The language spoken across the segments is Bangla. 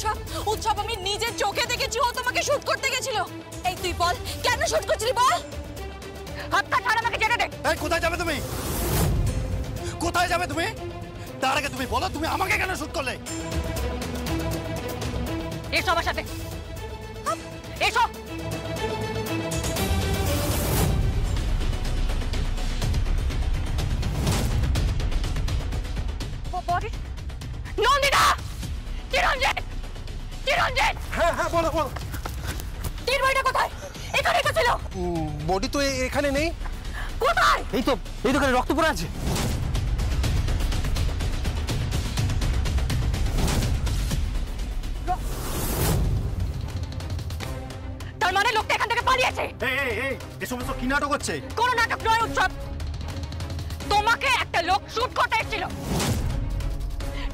উৎসব উৎসব আমি নিজের চোখে দেখেছি ও তোমাকে শুট করতে গেছিল। এই তুই বল কেন শুট করছিলি বল? হাতটা ছাড় আমাকে যেতে দে। এই কোথায় যাবে তুমি? কোথায় যাবে তুমি? তার আগে তুমি বলো তুমি আমাকে কেন শুট করলে? এসো আমার সাথে, এসো। নন্দিতা, চিরঞ্জিত, চিরঞ্জিত। হ্যাঁ হ্যাঁ বলো বলো। তীর বইটা কোথায়? এখানে তো ছিল। বডি তো এখানে নেই। কোথায়? এই তো এখানে রক্ত পড়ে আছে। তার মানে লোকটা এখান থেকে পালিয়েছে। এই সমস্ত কি নাটক হচ্ছে? কোন নাটক নয় উৎসব, তোমাকে একটা লোক শুট করতে এসেছিল।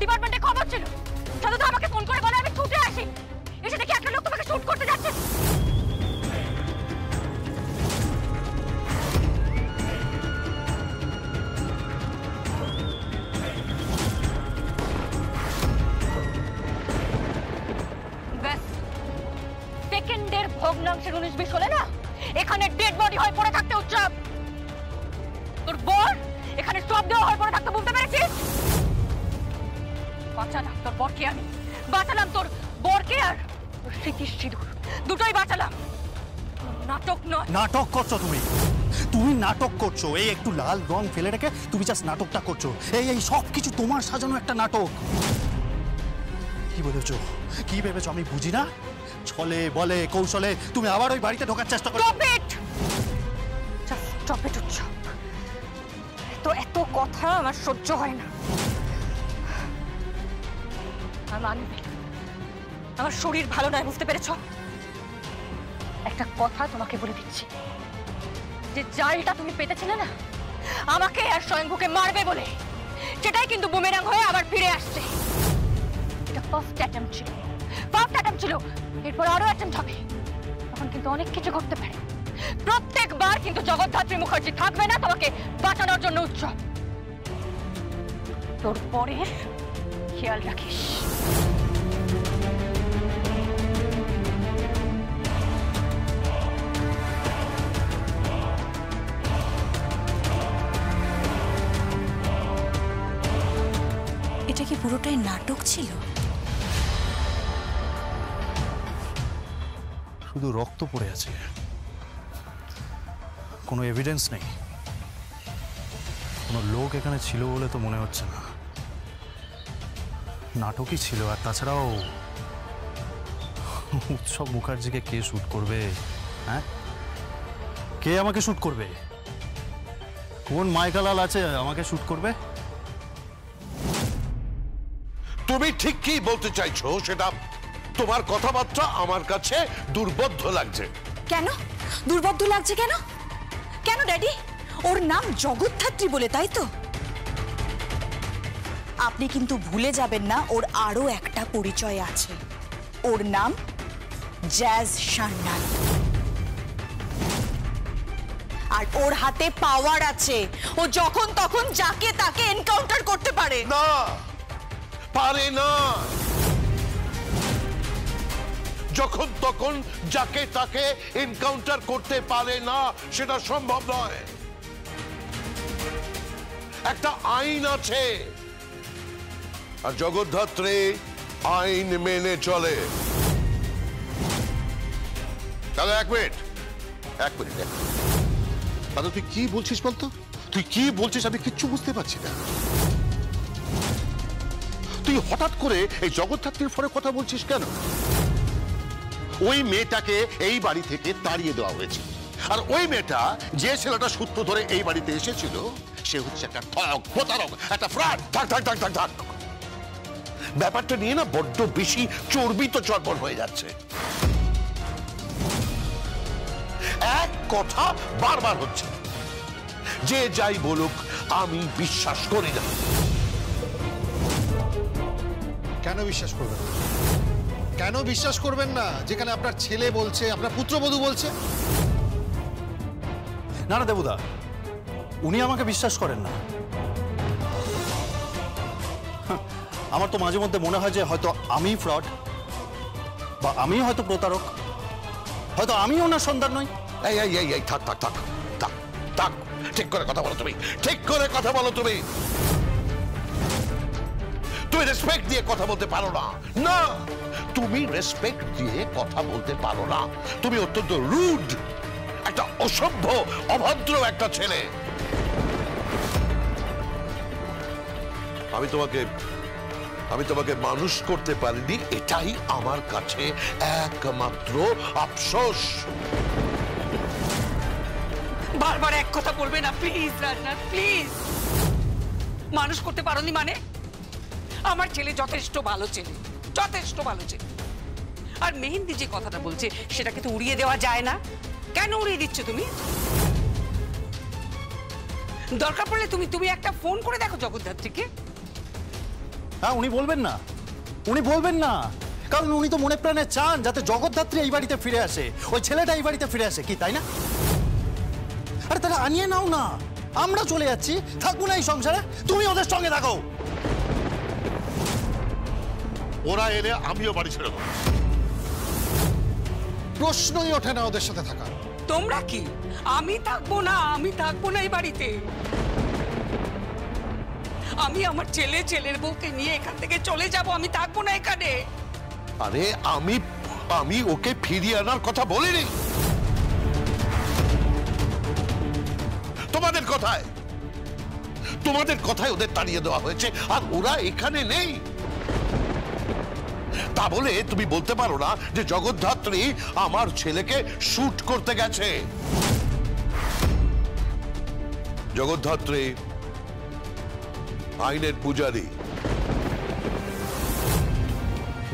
ডিপার্টমেন্টে খবর ছিল, সাথে তো আমাকে ফোন করে বলে আমি ছুটে আসি। এসে দেখি একটা লোক তোমাকে শুট করতে যাচ্ছে। ব্যাস, সেকেন্ডের ভগ্নাংশের 19-20 হলে না এখানে ডেড বডি হয়ে পড়ে থাকতে উৎসব। তোর বর এখানে সব দেওয়া হয়ে পড়ে থাকতে, বুঝতে পেরেছিস? বাঁচালাম তোর বরকে, আমি বাঁচালাম তোর বরকে আর তোর স্মৃতির সিঁদুর দুটোই বাঁচালাম। নাটক নয়। নাটক করছো তুমি, তুমি নাটক করছো। এই একটু লাল রং ফেলে রেখে তুমি জাস্ট নাটকটা করছো। এই সব কিছু তোমার সাজানো একটা নাটক। কি বলেছো, কি ভেবেছো আমি বুঝি না? ছলে বলে কৌশলে তুমি আবার ওই বাড়িতে ঢোকার চেষ্টা করছো। স্টপ ইট উৎসব, তো এত কথা আমার সহ্য হয় না। আমার শরীর ভালো নয়, বুঝতে পেরেছ? একটা কথা তোমাকে বলে দিচ্ছি, যে জালটা তুমি পেতেছিলে না আমাকে আর স্বয়ংভূকে মারবে বলে, সেটাই কিন্তু বুমেরাং হয়ে আবার ফিরে আসছে। এটা ফার্স্ট অ্যাটেম্পট ছিল, ফার্স্ট অ্যাটেম্পট ছিল। এরপর আরো অ্যাটেম্পট হবে, তখন কিন্তু অনেক কিছু করতে পারে। প্রত্যেকবার কিন্তু জগদ্ধাত্রী মুখার্জি থাকবে না তোমাকে বাঁচানোর জন্য উৎসব। তোর পরের খেয়াল রাখিস। এটা কি পুরোটাই নাটক ছিল? শুধু রক্ত পড়ে আছে, কোনো এভিডেন্স নেই। কোনো লোক এখানে ছিল বলে তো মনে হচ্ছে না। নাটকই ছিল। আর তাছাড়াও উৎসব মুখার্জিকে কে শুট করবে? হ্যাঁ, কে আমাকে শুট করবে? কোন মাইকালাল আছে আমাকে শুট করবে? তুমি ঠিক কি বলতে চাইছো সেটা তোমার কথাবার্তা আমার কাছে দুর্বোধ্য লাগছে। কেন দুর্বোধ্য লাগছে? কেন কেন ড্যাডি? ওর নাম জগদ্ধাত্রী বলে, তাই তো? আপনি কিন্তু ভুলে যাবেন না ওর আরো একটা পরিচয় আছে। ওর নাম জ্যাজ সান্যাল। আর ওর হাতে পাওয়ার আছে, ও যখন তখন যাকে তাকে এনকাউন্টার করতে পারে। না, পারে না। যখন তখন যাকে তাকে এনকাউন্টার করতে পারে না, সেটা সম্ভব নয়। একটা আইন আছে, আর জগদ্ধাত্রী আইন মেনে চলে। তাহলে এক মিনিট দাদা, তুই কি বলছিস বলতো? তুই কি বলছিস আমি কিচ্ছু বুঝতে পারছি না। তুই হঠাৎ করে এই জগদ্ধাত্রীর ফোনে কথা বলছিস কেন? ওই মেয়েটাকে এই বাড়ি থেকে তাড়িয়ে দেওয়া হয়েছে, আর ওই মেয়েটা যে ছেলেটা সূত্র ধরে এই বাড়িতে এসেছিল সে হচ্ছে একটা প্রতারক, একটা ফ্রড। থাক থাক থাক থাক থাক, ব্যাপারটা নিয়ে না বড্ড বেশি চর্বিত চর্বণ হয়ে যাচ্ছে। এক কথা বারবার হচ্ছে, যে যাই বলুক আমি বিশ্বাস করি না। কেন বিশ্বাস করবেন? কেন বিশ্বাস করবেন না যেখানে আপনার ছেলে বলছে, আপনার পুত্রবধূ বলছে? না না দেবুদা, উনি আমাকে বিশ্বাস করেন না। আমার তো মাঝে মধ্যে মনে হয় যে হয়তো আমি ফ্রড, বা আমি হয়তো প্রতারক, হয়তো আমিও না সন্তান নই। এই এই এই এই থাক থাক থাক থাক থাক, ঠিক করে কথা বলো তুমি, ঠিক করে কথা বলো তুমি। তুমি রেসপেক্ট দিয়ে কথা বলতে পারো না। না, তুমি রেসপেক্ট দিয়ে কথা বলতে পারো না। তুমি অত্যন্ত রুড, একটা অসভ্য অভদ্র একটা ছেলে। আমি তোমাকে মানুষ করতে পারিনি, এটাই আমার কাছে একমাত্র আফসোস। বারবার এক কথা বলবে না প্লিজ রাজনাথ, প্লিজ। মানুষ করতে পারোনি মানে? আমার ছেলে যথেষ্ট ভালো ছেলে, যথেষ্ট ভালো ছেলে। আর মেহেন্দি যে কথাটা বলছে সেটাকে তো উড়িয়ে দেওয়া যায় না। কেন উড়িয়ে দিচ্ছ তুমি? দরকার পড়লে তুমি একটা ফোন করে দেখো জগদ্ধাত্রীকে। হ্যাঁ, উনি বলবেন না, উনি বলবেন না, কারণ উনি তো মনে প্রাণে চান যাতে জগদ্ধাত্রী এই বাড়িতে ফিরে আসে, ওই ছেলেটা এই বাড়িতে ফিরে আসে, কি তাই না? আরে তাহলে আনিয়ে নাও না, আমরা চলে যাচ্ছি, থাকবো না এই সংসারে, তুমি ওদের সঙ্গে থাকো। ওরা এলে আমিও বাড়ি ছেড়ে দেবো। প্রশ্নই ওঠে না ওদের সাথে থাকা। তোমরা কি? আমি থাকবো না, আমি থাকবো না এই বাড়িতে। আমি আমার ছেলের বউকে নিয়ে এখান থেকে চলে যাব, আমি থাকবো না এখানে। আরে আমি ওকে ফিরিয়ে আনার কথা বলিনি। তোমাদের কথায় ওদের তাড়িয়ে দেওয়া হয়েছে, আর ওরা এখানে নেই। তা বলে তুমি বলতে পারো না যে জগদ্ধাত্রী আমার ছেলেকে শুট করতে গেছে। জগদ্ধাত্রী আইনের পূজারী।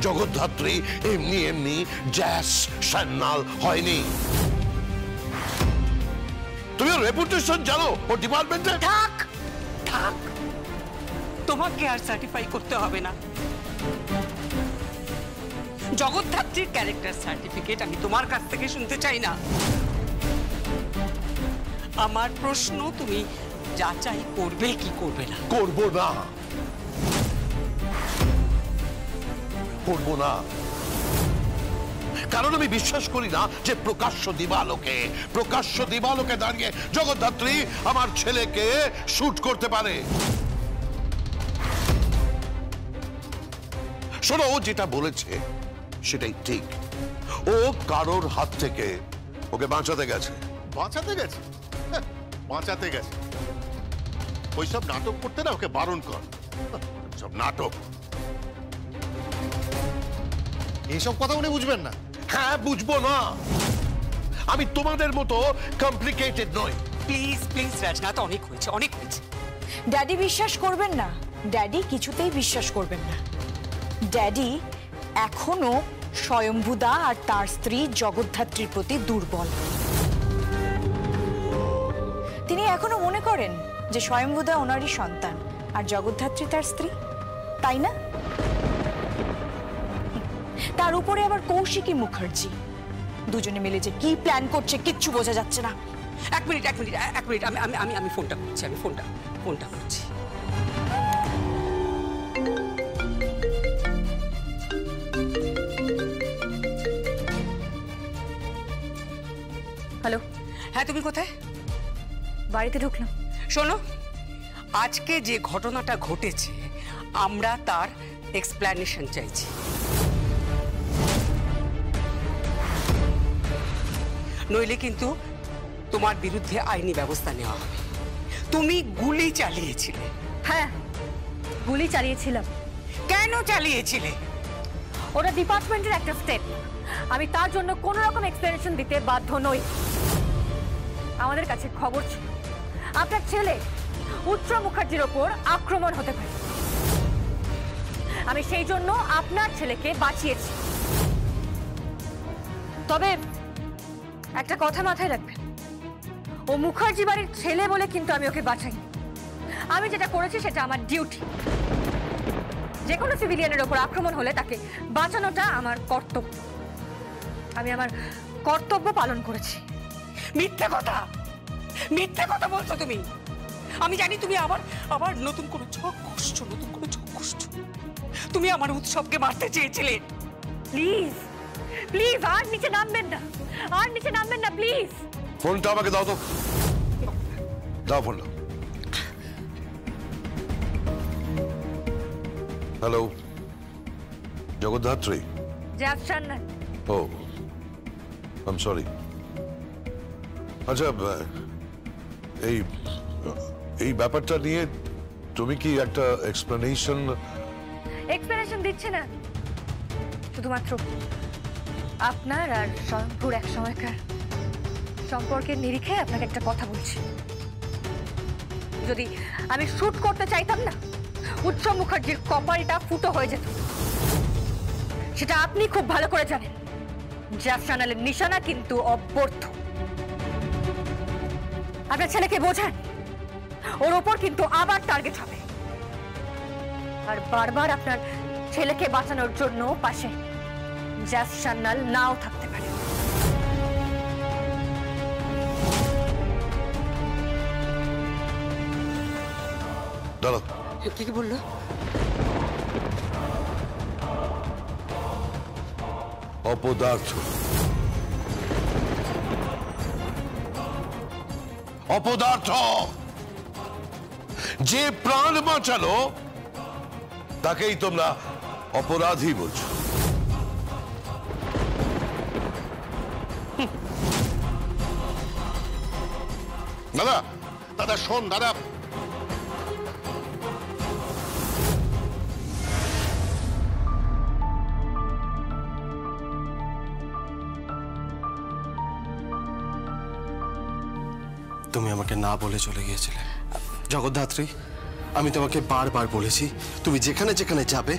জগদ্ধাত্রী এমনি এমনি জ্যাস সান্যাল হয়নি। তুমি রেপুটেশন জানো ও ডিপার্টমেন্টে। থাক থাক, তোমাকে আর সার্টিফাই করতে হবে না। জগদ্ধাত্রীর ক্যারেক্টার সার্টিফিকেট আমি তোমার কাছ থেকে শুনতে চাই না। আমার প্রশ্ন, তুমি যাচাই করবে কি করবে না? করব না, করব না, কারণ আমি বিশ্বাস করি না যে প্রকাশ্য দিবালোকে দাঁড়িয়ে জগদ্ধাত্রী আমার ছেলেকে শুট করতে পারে। শোনো, ও যেটা বলেছে সেটাই ঠিক। ও কারোর হাত থেকে ওকে বাঁচাতে গেছে। বাঁচাতে গেছে? ওইসব নাটক করতে না ওকে বারণ কর। সব নাটক। এইসব কথা উনি বুঝবেন না। হ্যাঁ, বুঝবো না। আমি তোমাদের মতো কমপ্লিকেটেড নই। প্লিজ প্লিজ রাজনাথ, অনেক হয়েছে, অনেক হয়েছে। ড্যাডি বিশ্বাস করবেন না, ড্যাডি কিছুতেই বিশ্বাস করবেন না। ড্যাডি এখনো স্বয়ম্ভুদা আর তার স্ত্রী জগদ্ধাত্রীর প্রতি দুর্বল। তিনি এখনো মনে করেন যে স্বয়ম্ভুদা ওনারই সন্তান আর জগদ্ধাত্রী তার স্ত্রী, তাই না? তার উপরে আবার কৌশিকী মুখার্জি, দুজনে মিলে যে কি প্ল্যান করছে কিচ্ছু বোঝা যাচ্ছে না। এক মিনিট, আমি ফোনটা করছি, আমি ফোনটা করছি। হ্যালো। হ্যাঁ, তুমি কোথায়? বাড়িতে ঢুকলাম। শোনো, আজকে যে ঘটনাটা ঘটেছে আমরা তার এক্সপ্লেনেশন চাইছি। নইলে কিন্তু তোমার বিরুদ্ধে আইনি ব্যবস্থা নেওয়া হবে। তুমি গুলি চালিয়েছিলে। হ্যাঁ, গুলি চালিয়েছিলাম। কেন চালিয়েছিলে? ওটা ডিপার্টমেন্টের একটা স্টেপ, আমি তার জন্য কোনো রকম এক্সপ্লেনেশন দিতে বাধ্য নই। আমাদের কাছে খবর ছিল আপনার ছেলে উত্তরা মুখার্জির ওপর আক্রমণ হতে পারে। আমি সেই জন্য আপনার ছেলেকে বাঁচিয়েছি। তবে একটা কথা মাথায় রাখবেন, ও মুখার্জি বাড়ির ছেলে বলে কিন্তু আমি ওকে বাঁচাই। আমি যেটা করেছি সেটা আমার ডিউটি। যে কোনো সিভিলিয়ানের ওপর আক্রমণ হলে তাকে বাঁচানোটা আমার কর্তব্য। আমি আমার কর্তব্য পালন করেছি। মিথ্যে কথা বলছো তুমি। আমি জানি তুমি আবার নতুন করে ছক কষছো। তুমি আমার উৎসবকে মারতে চেয়েছিলে। প্লিজ প্লিজ আর নিচে নামবেন না, আর নিচে নামবেন না প্লিজ। ফোনটা আমাকে দাও তো, দাও ফোনটা। হ্যালো, জগদ্ধাত্রী? জ্যাস সান্যাল। ও, আই এম সরি। আচ্ছা, এই এই ব্যাপারটা নিয়ে তুমি কি একটা এক্সপ্লেনেশন দিচ্ছে না, শুধুমাত্র আপনার আর স্বয়ংভূর এক সময়কার সম্পর্কের নিরিখে আপনাকে একটা কথা বলছি। যদি আমি শুট করতে চাইতাম না, উৎসব মুখার্জির কপালটা ফুটো হয়ে যেত। সেটা আপনি খুব ভালো করে জানেন। জ্যাস সান্যালের নিশানা কিন্তু অব্যর্থ। আপনার ছেলেকে বোঝান, ওর ওপর কিন্তু আবার টার্গেট হবে। আর বারবার আপনার ছেলেকে বাঁচানোর জন্য পাশে জ্যাস সান্যাল নাও থাকতে পারে। দাঁড়াও। কি বললো? অপদার্থ, অপদার্থ যে প্রাণ বাঁচালো তাকেই তোমরা অপরাধী বলছো। দাদা, দাদা শোন দাদা, তুমি আমাকে না বলে চলে গিয়েছিলে জগদ্ধাত্রী। আমি তোমাকে বারবার বলেছি, তুমি যেখানে যেখানে যাবে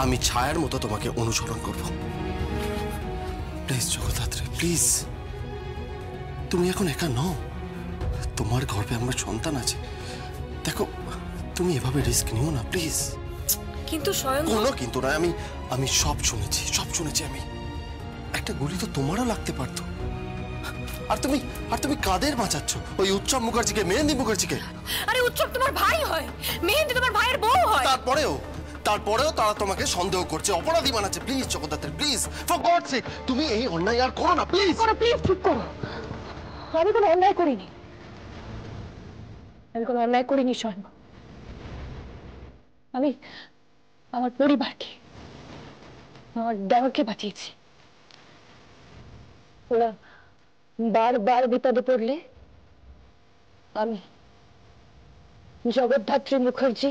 আমি ছায়ার মতো তোমাকে অনুসরণ করব। Please Jagaddhatri, please. তুমি এখন একা নও, তোমার গর্ভে আমার সন্তান আছে। দেখো, তুমি এভাবে রিস্ক নিও না প্লিজ। কিন্তু স্বয়ং কোনো কিন্তু না, আমি সব শুনেছি, সব শুনেছি। আমি একটা গুলি তো তোমারও লাগতে পারতো। আর তুমি কাদের বাঁচাচ্ছ? ওই উৎসব মুখার্জিকে, মেহেন্দি মুখার্জিকে? আরে উৎসব তোমার ভাই হয়, মেহেন্দি তোমার ভাইয়ের বউ হয়। তারপরেও তারা তোমাকে সন্দেহ করছে, অপরাধী বানাচ্ছে। Please Jagaddhatri, please, for gods সেক, তুমি এই অন্যায় আর করো না প্লিজ। প্লিজ চুপ করো। আমি কোনো অন্যায় করিনি, স্বয়ং। আমি আমার পরিবারকে, আমার দেওরকে বাঁচিয়েছি। ওরা বারবার বিপদে পড়লে আমি জগদ্ধাত্রী মুখার্জি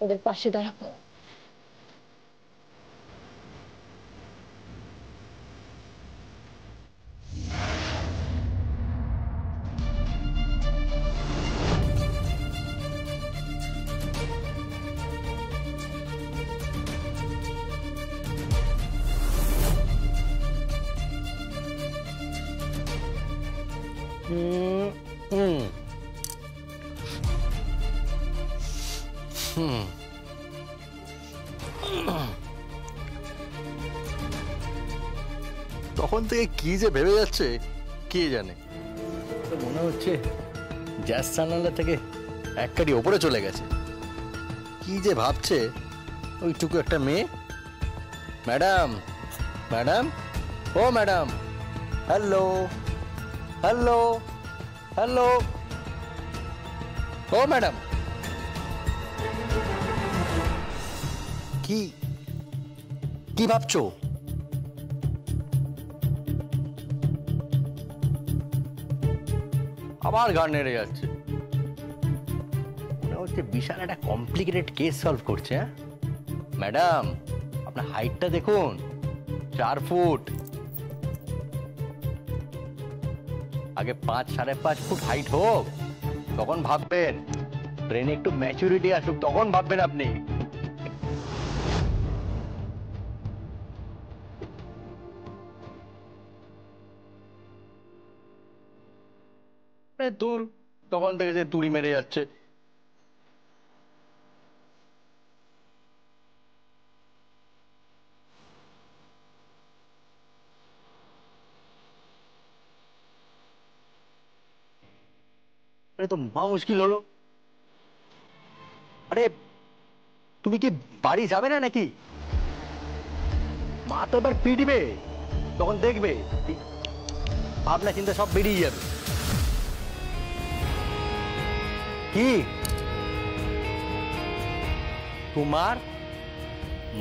ওদের পাশে দাঁড়াবো। তখন থেকে কি যে ভেবে যাচ্ছে কে জানে। মনে হচ্ছে জ্যাস সান্যালের থেকে এক কাটি ওপরে চলে গেছে। কি যে ভাবছে ওইটুকু একটা মেয়ে। ম্যাডাম, ম্যাডাম, ও ম্যাডাম, হ্যালো, হ্যালো, হ্যালো, ও ম্যাডাম। কি কি ভাবছো? আবার গান নেড়ে যাচ্ছে। মনে হচ্ছে বিশাল একটা কমপ্লিকেটেড কেস সলভ করছে। হ্যাঁ ম্যাডাম, আপনার হাইটটা দেখুন, 4 ফুট। আগে 5-5.5 ফুট হাইট হোক, তখন ভাববেন। ব্রেনে একটু ম্যাচুরিটি আসুক, তখন ভাববেন আপনি। দূর, তখন থেকে যে তুড়ি মেরে যাচ্ছে। তো মহা মুশকিল হলো। আরে তুমি কি বাড়ি যাবে না নাকি? মা তো এবার পিটবে, তখন দেখবে ভাবনা চিন্তা সব বেরিয়ে যাবে। কি তোমার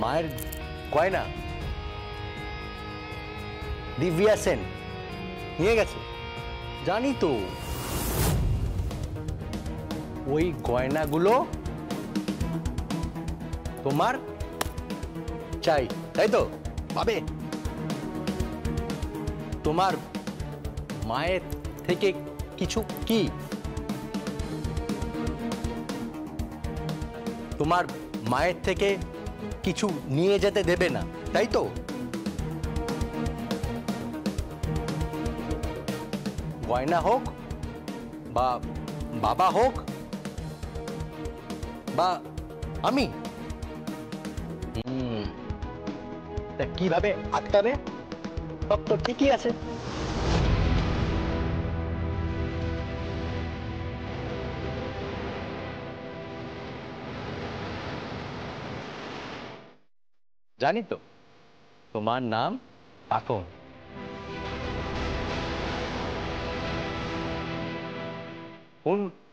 মায়ের গয়না দিব্যা সেন নিয়ে গেছে? জানি তো, ওই গয়নাগুলো তোমার চাই, তাই তো? পাবে। তোমার মায়ের থেকে কিছু কি তোমার মায়ের থেকে কিছু নিয়ে যেতে দেবে না, তাই তো? গয়না হোক বা বাবা হোক বা আমি, তা কিভাবে আটকাবে? সব তো ঠিকই আছে। জানি তো, তোমার নাম কাকন।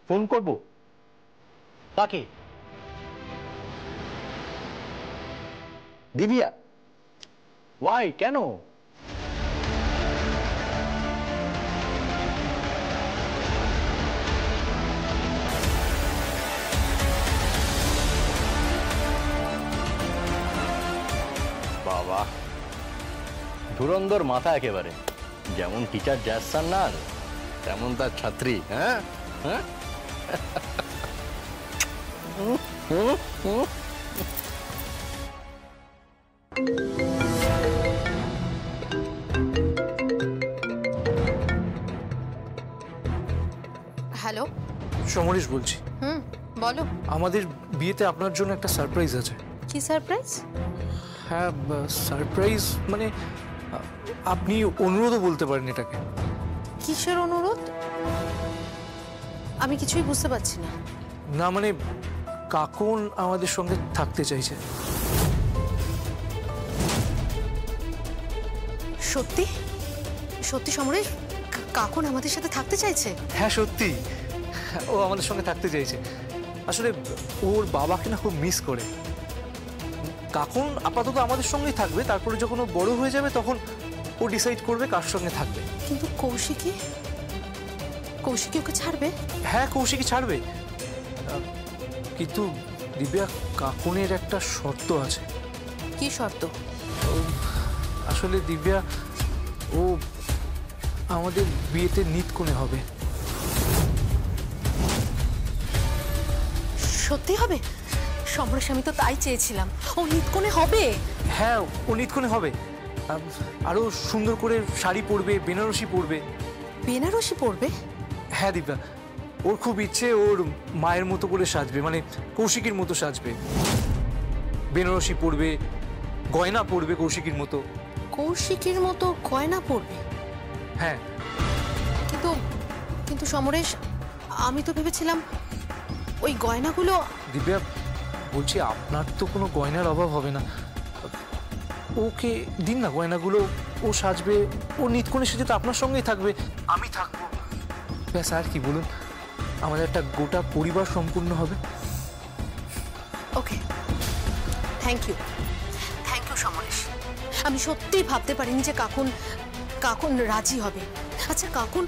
ফোন করবো কাকে? দিব্যা? ওয়াই, কেন? বাবা, ধুরন্ধর মাথা একেবারে। যেমন টিচার জ্যাজ সান্যাল, তেমন তার ছাত্রী। হ্যাঁ হ্যাঁ। হ্যালো, সমরেশ বলছি। বলো। আমাদের বিয়েতে আপনার জন্য একটা সারপ্রাইজ আছে। কি সারপ্রাইজ? হ্যাঁ, সারপ্রাইজ মানে আপনি অনুরোধও বলতে পারেন এটাকে। কিসের অনুরোধ? আমি কিছুই বুঝতে পারছি না। না মানে কাকন আমাদের সঙ্গে থাকতে চাইছে। সত্যি সত্যি সমরেশ, কাকন আমাদের সাথে থাকতে চাইছে? হ্যাঁ সত্যি, ও আমাদের সঙ্গে থাকতে চাইছে। আসলে ওর বাবাকে না খুব মিস করে। কাকন আপাতত আমাদের সঙ্গেই থাকবে, তারপরে যখন ও বড় হয়ে যাবে তখন ও ডিসাইড করবে কার সঙ্গে থাকবে। কিন্তু কৌশিকী ওকে ছাড়বে? হ্যাঁ, কৌশিকী ছাড়বে, কিন্তু দিব্যা কাকনের একটা শর্ত আছে। কি শর্ত? আসলে দিব্যা, ও আমাদের বিয়েতে নিতকনে হবে। সত্যি হবে? সমরেশ, আমি তো তাই চেয়েছিলাম। ও নিতকনে হবে? হ্যাঁ, ও নিতকনে হবে। আরো সুন্দর করে শাড়ি পরবে, বেনারসি পরবে। বেনারসি পরবে? হ্যাঁ দিব্যা, ওর খুব ইচ্ছে ওর মায়ের মতো করে সাজবে, মানে কৌশিকীর মতো সাজবে। বেনারসি পরবে, গয়না পরবে কৌশিকীর মতো। কৌশিকীর মতো গয়না পরবে? হ্যাঁ। কিন্তু সমরেশ, আমি তো ভেবেছিলাম ওই গয়নাগুলো। দিব্যা বলছি, আপনার তো কোনো গয়নার অভাব হবে না। ওকে দিন না গয়নাগুলো, ও সাজবে, ও নিতকনে সেজে তো আপনার সঙ্গেই থাকবে, আমি থাকবো। ব্যাস, আর কি বলুন, আমাদের একটা গোটা পরিবার সম্পূর্ণ হবে। ওকে, থ্যাংক ইউ সমরেশ। আমি সত্যিই ভাবতে পারিনি যে কাকুন রাজি হবে। আচ্ছা, কাকুন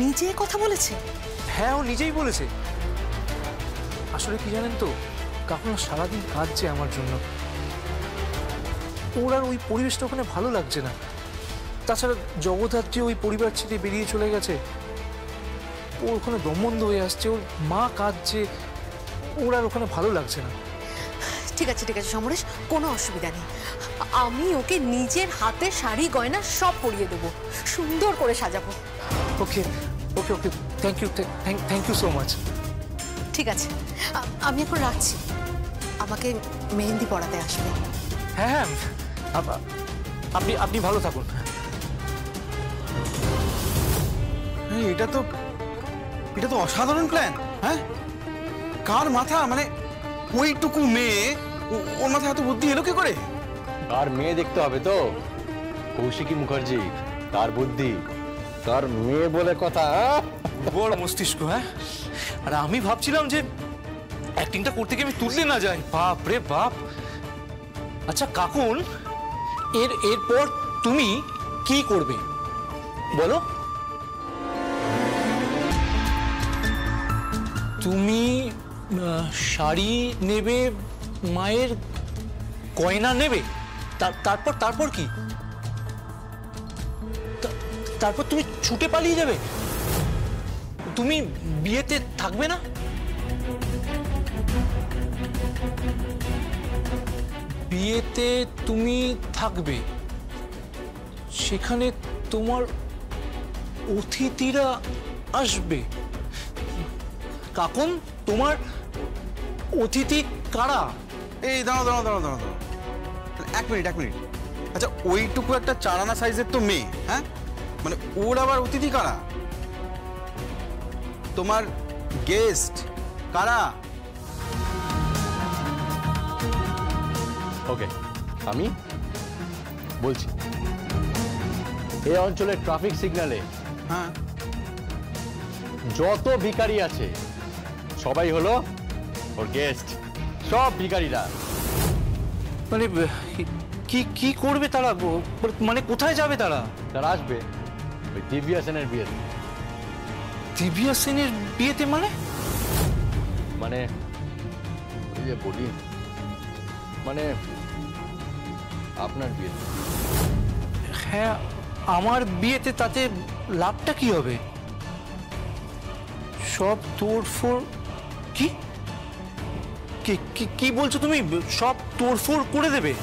নিজে কথা বলেছে? হ্যাঁ, ও নিজেই বলেছে। আসলে কি জানেন তো, কাকুন সারাদিন কাঁদছে আমার জন্য। ওর আর ওই পরিবেশটা ওখানে ভালো লাগছে না। তাছাড়া জগদ্ধাত্রী ওই পরিবার ছেড়ে বেরিয়ে চলে গেছে, ও ওখানে দমবন্ধ হয়ে আসছে, ওর মা কাঁদছে, ওর আর ওখানে ভালো লাগছে না। ঠিক আছে সমরেশ, কোনো অসুবিধা নেই। আমি ওকে নিজের হাতে শাড়ি গয়না সব পরিয়ে দেবো, সুন্দর করে সাজাবো। ওকে ওকে ওকে, থ্যাংক ইউ সো মাচ। ঠিক আছে, আমি এখন রাখছি। আমাকে মেহেন্দি পড়াতে আসবে। হ্যাঁ হ্যাঁ, আপনি ভালো থাকুন। এটা তো অসাধারণ প্ল্যান। হ্যাঁ, কার মাথা, মানে ওইটুকু মেয়ে, ওর মাথায় এত বুদ্ধি এলো কি করে? তার মেয়ে দেখতে হবে তো, কৌশিকী মুখার্জি, তার বুদ্ধি, তার মেয়ে বলে কথা। বড় মস্তিষ্ক, হ্যাঁ। আর আমি ভাবছিলাম যে অ্যাক্টিংটা করতে গিয়ে আমি তুললে না যাই, বাপ রে বাপ। আচ্ছা কাকুন, এরপর তুমি কি করবে বলো? তুমি শাড়ি নেবে, মায়ের গয়না নেবে, তারপর কি? তারপর তুমি ছুটে পালিয়ে যাবে? তুমি বিয়েতে থাকবে না? বিয়েতে তুমি থাকবে, সেখানে তোমার অতিথিরা আসবে। কাকুন, তোমার অতিথি কারা? এই দাঁড়াও দাঁড়াও দাঁড়াও দাঁড়াও দাঁড়াও, এক মিনিট। আচ্ছা, ওইটুকু একটা চারানা সাইজের তো মেয়ে, হ্যাঁ, মানে ওর আবার অতিথি কারা? তোমার গেস্ট কারা? ওকে, আমি বলছি, এই অঞ্চলের ট্রাফিক সিগন্যালে হ্যাঁ যত ভিখারি আছে সবাই হলো ওর গেস্ট, সব ভিখারিরা। মানে কি করবে তারা? মানে কোথায় যাবে তারা? তারা আসবে ওই দিব্যা সেনের বিয়েতে। দিব্যা সেনের বিয়েতে? মানে ওই যে বলি, মানে আপনার বিয়েতে। হ্যাঁ, আমার বিয়েতে, তাতে লাভটা কি হবে? সব তোড়ফোড়? কি বলছো তুমি? সব তোড়ফোড় করে দেবে?